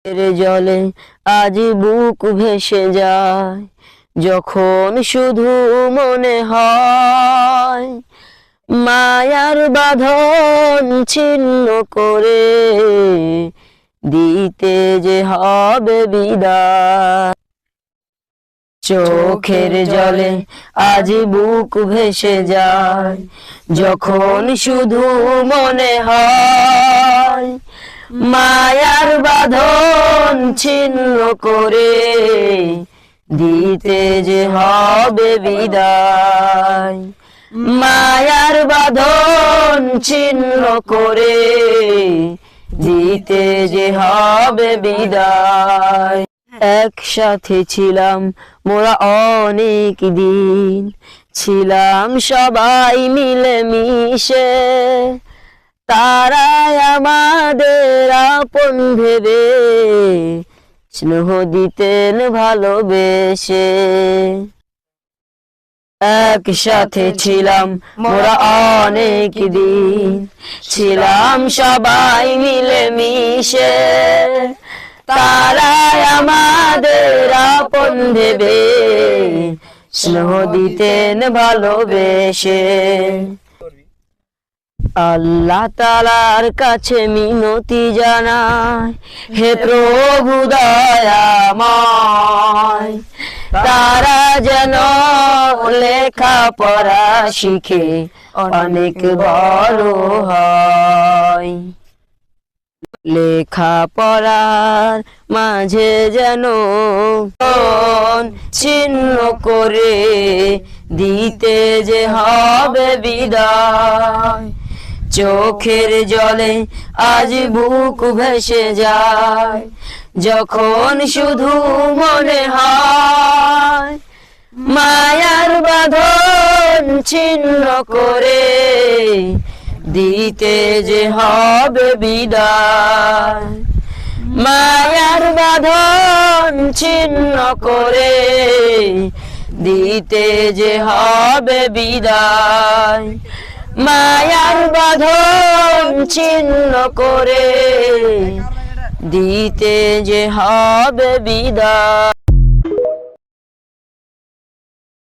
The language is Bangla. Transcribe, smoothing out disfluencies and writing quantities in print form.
এর জলে আজ বুক ভেসে যায়, যখন শুধু মনে হয় মায়ার বাঁধন ছিন্ন করে দিতে যে হবে বিদায়। চোখের জলে আজ বুক ভেসে যায়, যখন শুধু মনে হয় মায়ার বাঁধন ছিন্ন করে দিতে যে হবে বিদায়। মায়ার বাঁধন ছিন্ন করে দিতে যে হবে বিদায়। একসাথে ছিলাম মোরা অনেক দিন, ছিলাম সবাই মিলে মিশে, তারাই আমাদের আপন ভেবে স্নেহ দিতেন ভালোবেসে। একসাথে ছিলাম মোরা অনেক দিন, ছিলাম সবাই মিলে মিশে, তারাই আমাদের আপন ভেবে স্নেহ দিতেন ভালোবেসে। আল্লাহ তাআলার কাছে মিনতি জানাই, হে প্রভু দয়াময়, তারা যেন লেখা পড়া শিখে অনেক বড় হয়। লেখা পড়ার মাঝে যেন ছিন্ন করে দিতে যে হবে বিদায়। চোখের জলে আজ বুক ভেসে যায়, যখন শুধু মনে হয় মায়ার বাঁধন ছিন্ন করে দিতে যে হবে বিদায়। মায়ার বাঁধন ছিন্ন করে দিতে যে হবে বিদায়। মায়ার বাঁধন ছিন্ন করে দিতে যে হবে বিদায়।